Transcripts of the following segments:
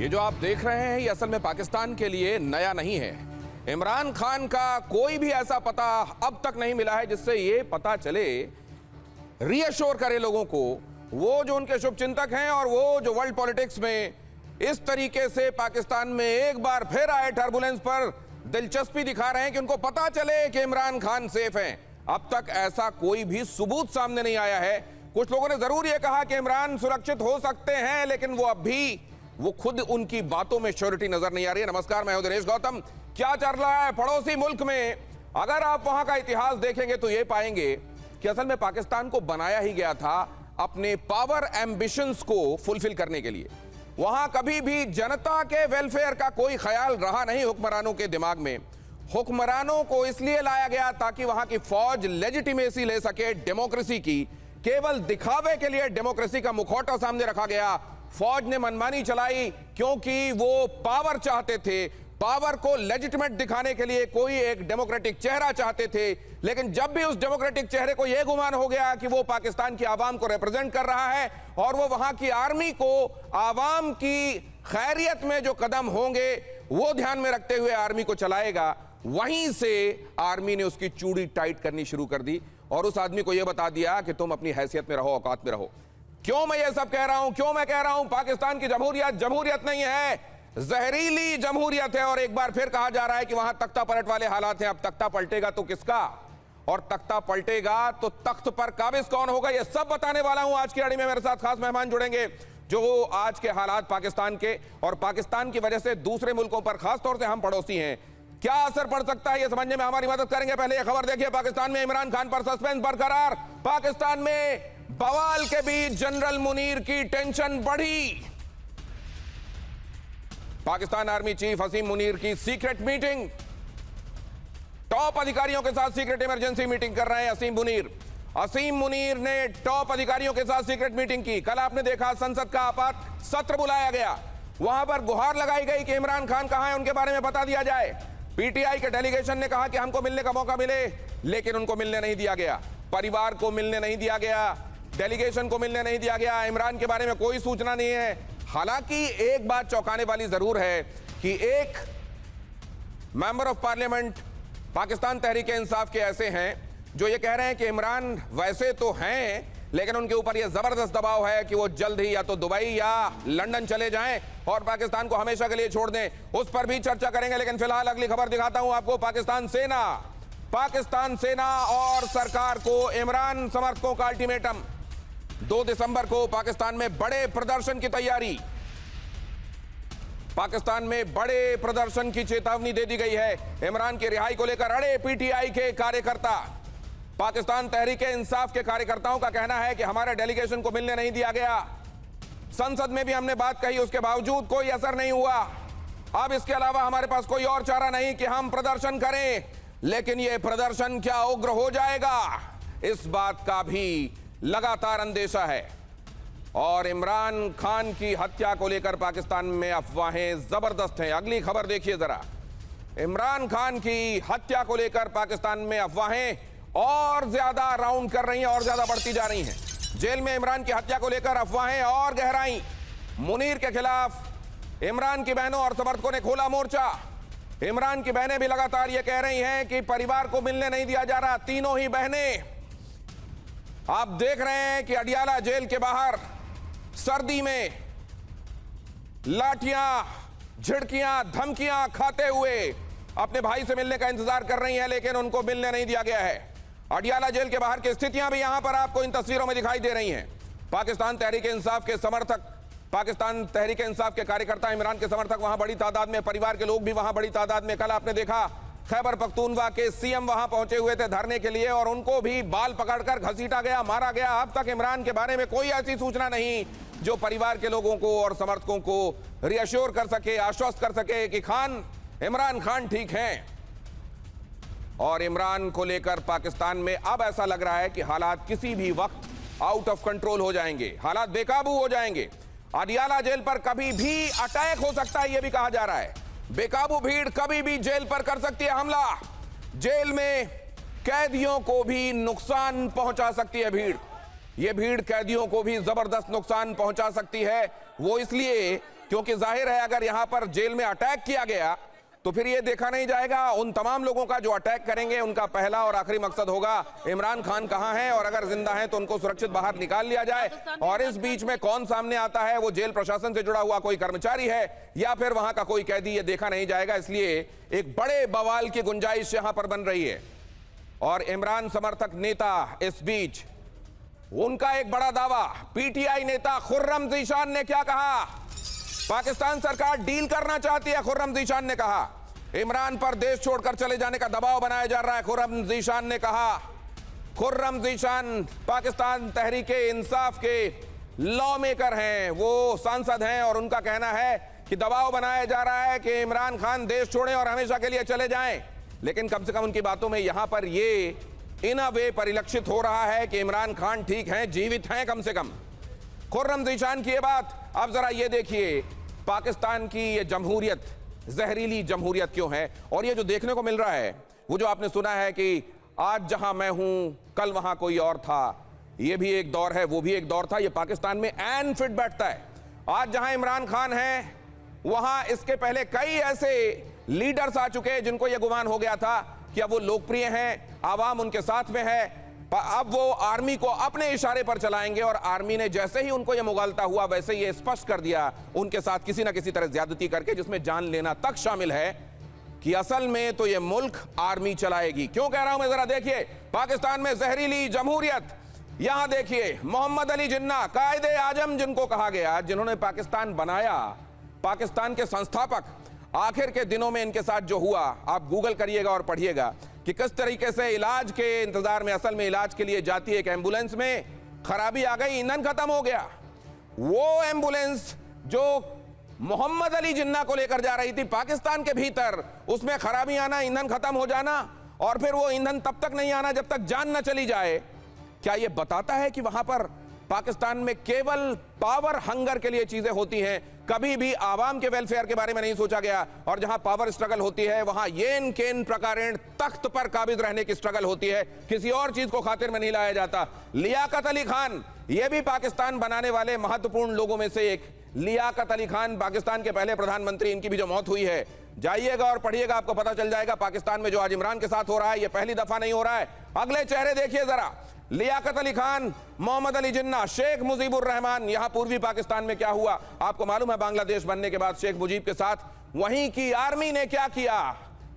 ये जो आप देख रहे हैं ये असल में पाकिस्तान के लिए नया नहीं है। इमरान खान का कोई भी ऐसा पता अब तक नहीं मिला है जिससे ये पता चले, रीअश्योर करे लोगों को, वो जो उनके शुभचिंतक हैं और वो जो वर्ल्ड पॉलिटिक्स में इस तरीके से पाकिस्तान में एक बार फिर आए टर्बुलेंस पर दिलचस्पी दिखा रहे हैं कि उनको पता चले कि इमरान खान सेफ हैं। अब तक ऐसा कोई भी सबूत सामने नहीं आया है। कुछ लोगों ने जरूर यह कहा कि इमरान सुरक्षित हो सकते हैं, लेकिन वो खुद उनकी बातों में श्योरिटी नजर नहीं आ रही है। नमस्कार, मैं हूं दिनेश गौतम। क्या चल रहा है पड़ोसी मुल्क में? अगर आप वहां का इतिहास देखेंगे तो यह पाएंगे कि असल में पाकिस्तान को बनाया ही गया था अपने पावर एम्बिशंस को फुलफिल करने के लिए। वहां कभी भी जनता के वेलफेयर का कोई ख्याल रहा नहीं हुक्मरानों के दिमाग में। हुक्मरानों को इसलिए लाया गया ताकि वहां की फौज लेजिटिमेसी ले सके डेमोक्रेसी की। केवल दिखावे के लिए डेमोक्रेसी का मुखौटा सामने रखा गया। फौज ने मनमानी चलाई क्योंकि वो पावर चाहते थे। पावर को लेजिटिमेट दिखाने के लिए कोई एक डेमोक्रेटिक चेहरा चाहते थे, लेकिन जब भी उस डेमोक्रेटिक चेहरे को यह गुमान हो गया कि वो पाकिस्तान की आवाम को रिप्रेजेंट कर रहा है और वो वहां की आर्मी को आवाम की खैरियत में जो कदम होंगे वो ध्यान में रखते हुए आर्मी को चलाएगा, वहीं से आर्मी ने उसकी चूड़ी टाइट करनी शुरू कर दी और उस आदमी को यह बता दिया कि तुम अपनी हैसियत में रहो, औकात में रहो। क्यों मैं ये सब कह रहा हूं? क्यों मैं कह रहा हूं पाकिस्तान की जमहूरियत जमहूरियत नहीं है, जहरीली जमहूरियत है। और एक बार फिर कहा जा रहा है कि वहां तख्ता पलट वाले हालात हैं। अब तख्ता पलटेगा तो किसका, और तख्ता पलटेगा तो तख्त पर काबिज कौन होगा, यह सब बताने वाला हूं आज की कड़ी में। मेरे साथ खास मेहमान जुड़ेंगे जो आज के हालात पाकिस्तान के और पाकिस्तान की वजह से दूसरे मुल्कों पर, खासतौर से हम पड़ोसी हैं, क्या असर पड़ सकता है यह समझने में हमारी मदद करेंगे। पहले यह खबर देखिए, पाकिस्तान में इमरान खान पर सस्पेंस बरकरार। पाकिस्तान में बवाल के बीच जनरल मुनीर की टेंशन बढ़ी। पाकिस्तान आर्मी चीफ असीम मुनीर की सीक्रेट मीटिंग, टॉप अधिकारियों के साथ सीक्रेट इमरजेंसी मीटिंग कर रहे हैं असीम मुनीर। असीम मुनीर ने टॉप अधिकारियों के साथ सीक्रेट मीटिंग की। कल आपने देखा संसद का आपात सत्र बुलाया गया, वहां पर गुहार लगाई गई कि इमरान खान कहां है, उनके बारे में बता दिया जाए। पीटीआई के डेलीगेशन ने कहा कि हमको मिलने का मौका मिले, लेकिन उनको मिलने नहीं दिया गया। परिवार को मिलने नहीं दिया गया, डेलीगेशन को मिलने नहीं दिया गया। इमरान के बारे में कोई सूचना नहीं है। हालांकि एक बात चौंकाने वाली जरूर है कि एक member of parliament Pakistan Tehreek-e-Insaf के ऐसे हैं जो ये कह रहे हैं कि इमरान वैसे तो हैं, लेकिन उनके ऊपर यह जबरदस्त दबाव है कि वो जल्द ही या तो दुबई या लंदन चले जाएं और पाकिस्तान को हमेशा के लिए छोड़ दें। उस पर भी चर्चा करेंगे, लेकिन फिलहाल अगली खबर दिखाता हूं आपको। पाकिस्तान सेना और सरकार को इमरान समर्थकों का अल्टीमेटम। 2 दिसंबर को पाकिस्तान में बड़े प्रदर्शन की तैयारी, पाकिस्तान में बड़े प्रदर्शन की चेतावनी दे दी गई है। इमरान की रिहाई को लेकर अड़े पीटीआई के कार्यकर्ता। पाकिस्तान तहरीक-ए-इंसाफ के कार्यकर्ताओं का कहना है कि हमारे डेलीगेशन को मिलने नहीं दिया गया। संसद में भी हमने बात कही, उसके बावजूद कोई असर नहीं हुआ। अब इसके अलावा हमारे पास कोई और चारा नहीं कि हम प्रदर्शन करें, लेकिन यह प्रदर्शन क्या उग्र हो जाएगा, इस बात का भी लगातार अंदेशा है। और इमरान खान की हत्या को लेकर पाकिस्तान में अफवाहें जबरदस्त हैं। अगली खबर देखिए जरा। इमरान खान की हत्या को लेकर पाकिस्तान में अफवाहें और ज्यादा राउंड कर रही हैं और ज्यादा बढ़ती जा रही हैं। जेल में इमरान की हत्या को लेकर अफवाहें और गहराई। मुनीर के खिलाफ इमरान की बहनों और समर्थकों ने खोला मोर्चा। इमरान की बहनें भी लगातार यह कह रही हैं कि परिवार को मिलने नहीं दिया जा रहा। तीनों ही बहनें, आप देख रहे हैं कि अडियाला जेल के बाहर सर्दी में लाठियां, झिड़कियां, धमकियां खाते हुए अपने भाई से मिलने का इंतजार कर रही हैं, लेकिन उनको मिलने नहीं दिया गया है। अडियाला जेल के बाहर की स्थितियां भी यहां पर आपको इन तस्वीरों में दिखाई दे रही हैं। पाकिस्तान तहरीक-ए-इंसाफ के समर्थक, पाकिस्तान तहरीक-ए-इंसाफ के कार्यकर्ता, इमरान के समर्थक वहां बड़ी तादाद में, परिवार के लोग भी वहां बड़ी तादाद में। कल आपने देखा खैबर पख्तूनवा के सीएम वहां पहुंचे हुए थे धरने के लिए और उनको भी बाल पकड़कर घसीटा गया, मारा गया। अब तक इमरान के बारे में कोई ऐसी सूचना नहीं जो परिवार के लोगों को और समर्थकों को रिअश्योर कर सके, आश्वस्त कर सके कि इमरान खान ठीक हैं। और इमरान को लेकर पाकिस्तान में अब ऐसा लग रहा है कि हालात किसी भी वक्त आउट ऑफ कंट्रोल हो जाएंगे, हालात बेकाबू हो जाएंगे। अडियाला जेल पर कभी भी अटैक हो सकता है, यह भी कहा जा रहा है। बेकाबू भीड़ कभी भी जेल पर कर सकती है हमला। जेल में कैदियों को भी नुकसान पहुंचा सकती है भीड़। यह भीड़ कैदियों को भी जबरदस्त नुकसान पहुंचा सकती है। वो इसलिए क्योंकि जाहिर है अगर यहां पर जेल में अटैक किया गया तो फिर ये देखा नहीं जाएगा। उन तमाम लोगों का जो अटैक करेंगे उनका पहला और आखिरी मकसद होगा इमरान खान कहां है, और अगर जिंदा है तो उनको सुरक्षित बाहर निकाल लिया जाए। और इस बीच में कौन सामने आता है, वो जेल प्रशासन से जुड़ा हुआ कोई कर्मचारी है या फिर वहां का कोई कैदी, ये देखा नहीं जाएगा। इसलिए एक बड़े बवाल की गुंजाइश यहां पर बन रही है। और इमरान समर्थक नेता इस बीच उनका एक बड़ा दावा, पीटीआई नेता खुर्रम ज़ीशान ने क्या कहा? पाकिस्तान सरकार डील करना चाहती है, खुर्रम ज़ीशान ने कहा। इमरान पर देश छोड़कर चले जाने का दबाव बनाया जा रहा है, खुर्रम ज़ीशान ने कहा। खुर्रम ज़ीशान पाकिस्तान तहरीके इंसाफ के लॉ मेकर हैं, वो सांसद हैं, और उनका कहना है कि दबाव बनाया जा रहा है कि इमरान खान देश छोड़ें और हमेशा के लिए चले जाएं। लेकिन कम से कम उनकी बातों में यहां पर ये इन अ वे परिलक्षित हो रहा है कि इमरान खान ठीक हैं, जीवित हैं कम से कम। खुर्रम ज़ीशान की ये बात। अब जरा ये देखिए पाकिस्तान की ये जमहूरियत जहरीली जमहूरियत क्यों है। और ये जो देखने को मिल रहा है, वो जो आपने सुना है कि आज जहां मैं हूं कल वहां कोई और था, ये भी एक दौर है, वो भी एक दौर था, ये पाकिस्तान में एन फिट बैठता है। आज जहां इमरान खान है वहां इसके पहले कई ऐसे लीडर्स आ चुके हैं जिनको यह गुमान हो गया था कि अब वो लोकप्रिय हैं, आवाम उनके साथ में है, अब वो आर्मी को अपने इशारे पर चलाएंगे। और आर्मी ने जैसे ही उनको यह मुगालता हुआ वैसे ये स्पष्ट कर दिया उनके साथ किसी ना किसी तरह ज्यादती करके, जिसमें जान लेना तक शामिल है, कि असल में तो ये मुल्क आर्मी चलाएगी। क्यों कह रहा हूं मैं, जरा देखिए पाकिस्तान में जहरीली जमहूरियत। यहां देखिए मोहम्मद अली जिन्ना, कायदे आजम जिनको कहा गया, जिन्होंने पाकिस्तान बनाया, पाकिस्तान के संस्थापक, आखिर के दिनों में इनके साथ जो हुआ आप गूगल करिएगा और पढ़िएगा कि किस तरीके से इलाज के इंतजार में, असल में इलाज के लिए जाती है एक एम्बुलेंस में खराबी आ गई, ईंधन खत्म हो गया। वो एम्बुलेंस जो मोहम्मद अली जिन्ना को लेकर जा रही थी पाकिस्तान के भीतर, उसमें खराबी आना, ईंधन खत्म हो जाना, और फिर वो ईंधन तब तक नहीं आना जब तक जान न चली जाए। क्या यह बताता है कि वहां पर पाकिस्तान में केवल पावर हंगर के लिए चीजें होती हैं, कभी भी आवाम के वेलफेयर के बारे में नहीं सोचा गया? और जहां पावर स्ट्रगल होती है वहां येन केन प्रकारेण तख्त पर काबिज रहने की स्ट्रगल होती है, किसी और चीज को खातिर में नहीं लाया जाता। लियाकत अली खान, ये भी पाकिस्तान बनाने वाले महत्वपूर्ण लोगों में से एक। लियाकत अली खान पाकिस्तान के पहले प्रधानमंत्री, इनकी भी जो मौत हुई है, जाइएगा और पढ़िएगा, आपको पता चल जाएगा पाकिस्तान में जो आज इमरान के साथ हो रहा है ये पहली दफा नहीं हो रहा है। अगले चेहरे देखिए जरा, लियाकत अली खान, मोहम्मद अली जिन्ना, शेख मुजीबुर रहमान। यहां पूर्वी पाकिस्तान में क्या हुआ आपको मालूम है? बांग्लादेश बनने के बाद शेख मुजीब के साथ वहीं की आर्मी ने क्या किया,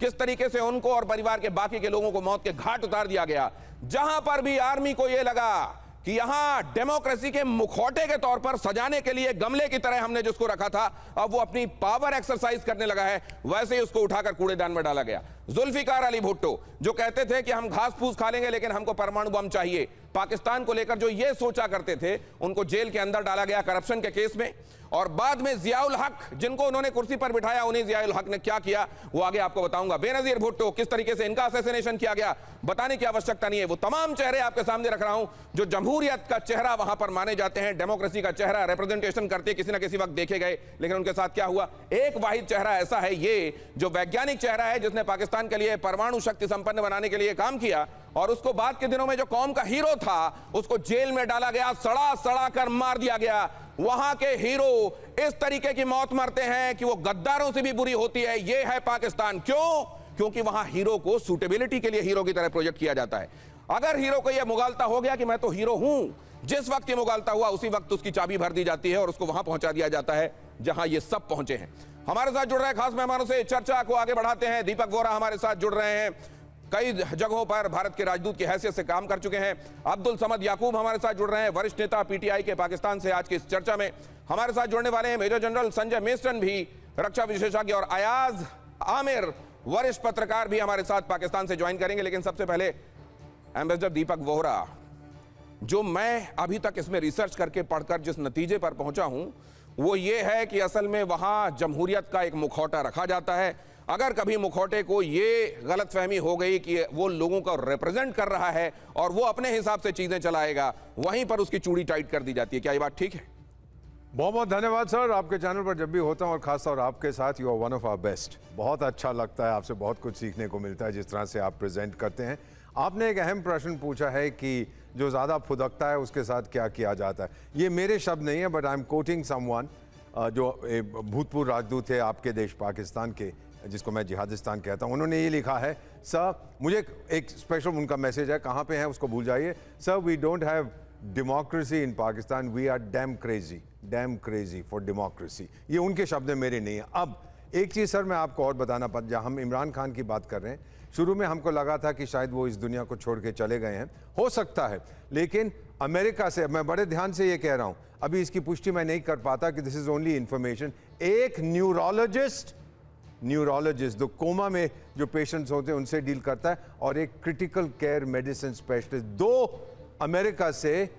किस तरीके से उनको और परिवार के बाकी के लोगों को मौत के घाट उतार दिया गया। जहां पर भी आर्मी को यह लगा कि यहां डेमोक्रेसी के मुखौटे के तौर पर सजाने के लिए गमले की तरह हमने जिसको रखा था, अब वो अपनी पावर एक्सरसाइज करने लगा है, वैसे ही उसको उठाकर कूड़ेदान में डाला गया। जुल्फिकार अली भुट्टो जो कहते थे कि हम घास फूस खा लेंगे लेकिन हमको परमाणु बम चाहिए, पाकिस्तान को लेकर जो ये सोचा करते थे, उनको जेल के अंदर डाला गया करप्शन के केस में। और बाद में जियाउल हक, जिनको उन्होंने कुर्सी पर बिठाया, उन्हीं जियाउल हक ने क्या किया वो आगे आपको बताऊंगा। बेनजीर भुट्टो, किस तरीके से इनका असैसिनेशन किया गया, बताने की आवश्यकता नहीं है। वो तमाम चेहरे आपके सामने रख रहा हूं जो जमहूरियत का चेहरा वहां पर माने जाते हैं, डेमोक्रेसी का चेहरा रिप्रेजेंटेशन करते किसी ना किसी वक्त देखे गए, लेकिन उनके साथ क्या हुआ? एक वाहिद चेहरा ऐसा है, ये जो वैज्ञानिक चेहरा है जिसने पाकिस्तान के लिए परमाणु शक्ति संपन्न बनाने के लिए काम किया, और उसको बाद के दिनों में जो कौम का हीरो था उसको जेल में डाला गया, सड़ा सड़ा कर मार दिया गया। वहां के हीरो इस तरीके की मौत मरते हैं कि वो गद्दारों से भी बुरी होती है। ये है पाकिस्तान। क्यों? क्योंकि वहां हीरो को सूटेबिलिटी के लिए हीरो की तरह प्रोजेक्ट किया जाता है। अगर हीरो को यह मुगालता हो गया कि मैं तो हीरो हूं, जिस वक्त ये मुगालता हुआ उसी वक्त उसकी चाबी भर दी जाती है और उसको वहां पहुंचा दिया जाता है जहां ये सब पहुंचे हैं। हमारे साथ जुड़ रहे खास मेहमानों से चर्चा को आगे बढ़ाते हैं। दीपक वोरा हमारे साथ जुड़ रहे हैं, कई जगहों पर भारत के राजदूत की हैसियत से काम कर चुके हैं। अब्दुल समद याकूब हमारे साथ जुड़ रहे हैं, वरिष्ठ नेता पीटीआई के पाकिस्तान से। आज की इस चर्चा में हमारे साथ जुड़ने वाले हैं मेजर जनरल संजय मेस्टन, भी रक्षा विशेषज्ञ, और अयाज आमिर, वरिष्ठ पत्रकार, भी हमारे साथ पाकिस्तान से ज्वाइन करेंगे। लेकिन सबसे पहले एम्बेसडर दीपक वोहरा, जो मैं अभी तक इसमें रिसर्च करके पढ़कर जिस नतीजे पर पहुंचा हूं वो ये है कि असल में वहां जमहूरियत का एक मुखौटा रखा जाता है। अगर कभी मुखौटे को ये गलतफहमी हो गई कि वो लोगों को रिप्रेजेंट कर रहा है और वो अपने हिसाब से चीजें चलाएगा, वहीं पर उसकी चूड़ी टाइट कर दी जाती है। क्या ये बात ठीक है? बहुत बहुत धन्यवाद सर। आपके चैनल पर जब भी होता हूं और खासतौर आपके साथ, you are one of our best. बहुत अच्छा लगता है, आपसे बहुत कुछ सीखने को मिलता है जिस तरह से आप प्रेजेंट करते हैं। आपने एक अहम प्रश्न पूछा है कि जो ज़्यादा फुदकता है उसके साथ क्या किया जाता है। ये मेरे शब्द नहीं है, but I am quoting someone जो भूतपूर्व राजदूत थे आपके देश पाकिस्तान के, जिसको मैं जिहादिस्तान कहता हूं, उन्होंने ये लिखा है, सर मुझे एक स्पेशल उनका मैसेज है, कहाँ पे है उसको भूल जाइए। Sir we don't have democracy in Pakistan, we are damn crazy for democracy. ये उनके शब्द हैं, मेरे नहीं है। अब एक चीज़ सर मैं आपको और बताना पड़, जहाँ हम इमरान खान की बात कर रहे हैं, शुरू में हमको लगा था कि शायद वो इस दुनिया को छोड़ के चले गए हैं, हो सकता है, लेकिन अमेरिका से, मैं बड़े ध्यान से ये कह रहा हूँ, अभी इसकी पुष्टि मैं नहीं कर पाता कि दिस इज ओनली इंफॉर्मेशन, एक न्यूरोलॉजिस्ट जो कोमा में जो पेशेंट्स होते हैं उनसे डील करता है, और एक critical care medicine specialist, 2 America से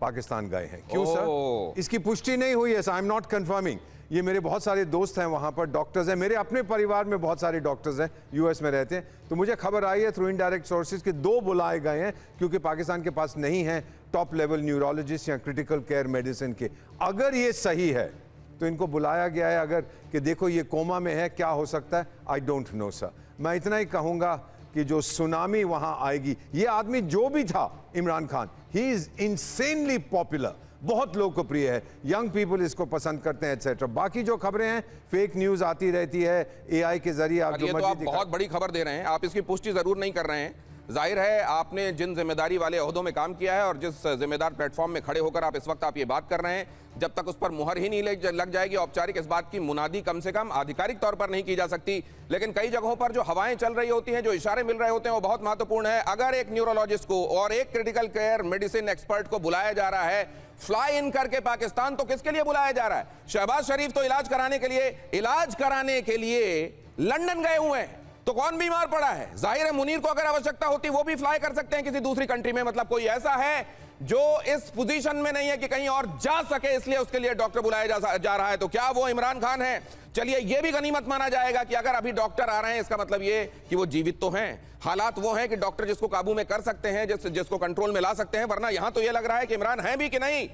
पाकिस्तान गए हैं। क्यों सर? इसकी पुष्टि नहीं हुई है, आई एम नॉट कंफर्मिंग। ये मेरे बहुत सारे दोस्त हैं वहाँ पर, डॉक्टर्स हैं, मेरे अपने परिवार में बहुत सारे डॉक्टर्स हैं, यूएस में रहते हैं, तो मुझे खबर आई है थ्रू इनडायरेक्ट सोर्सेज कि 2 बुलाए गए हैं, क्योंकि पाकिस्तान के पास नहीं है टॉप लेवल न्यूरोलॉजिस्ट या क्रिटिकल केयर मेडिसिन के। अगर ये सही है तो इनको बुलाया गया है, अगर कि देखो ये कोमा में है, क्या हो सकता है, आई डोंट नो सर। मैं इतना ही कहूँगा कि जो सुनामी वहाँ आएगी, ये आदमी जो भी था Imran Khan, he is insanely popular, बहुत लोकप्रिय है, यंग पीपल इसको पसंद करते हैं एटसेट्रा। बाकी जो खबरें हैं, फेक न्यूज आती रहती है एआई के जरिए, आप जो तो आप बहुत बड़ी खबर दे रहे हैं, आप इसकी पुष्टि जरूर नहीं कर रहे हैं। जाहिर है आपने जिन जिम्मेदारी वाले ओहदों में काम किया है और जिस जिम्मेदार प्लेटफॉर्म में खड़े होकर आप इस वक्त आप ये बात कर रहे हैं, जब तक उस पर मुहर ही नहीं लग जाएगी औपचारिक, इस बात की मुनादी कम से कम आधिकारिक तौर पर नहीं की जा सकती। लेकिन कई जगहों पर जो हवाएं चल रही होती हैं, जो इशारे मिल रहे होते हैं, वो बहुत महत्वपूर्ण है। अगर एक न्यूरोलॉजिस्ट को और एक क्रिटिकल केयर मेडिसिन एक्सपर्ट को बुलाया जा रहा है फ्लाई इन करके पाकिस्तान, तो किसके लिए बुलाया जा रहा है? शहबाज शरीफ तो इलाज कराने के लिए लंदन गए हुए हैं, तो कौन बीमार पड़ा है? जाहिर है मुनीर को अगर आवश्यकता होती वो भी फ्लाई कर सकते हैं किसी दूसरी कंट्री में। मतलब कोई ऐसा है जो इस पोजीशन में नहीं है कि कहीं और जा सके, इसलिए उसके लिए डॉक्टर बुलाया जा रहा है, तो क्या वो इमरान खान है? चलिए ये भी गनीमत माना जाएगा कि अगर अभी डॉक्टर आ रहे हैं, इसका मतलब ये कि वो जीवित तो हैं। हालात वो हैं कि डॉक्टर जिसको काबू में कर सकते हैं, जिसको कंट्रोल में ला सकते हैं, वरना यहां तो ये लग रहा है कि इमरान है भी कि नहीं।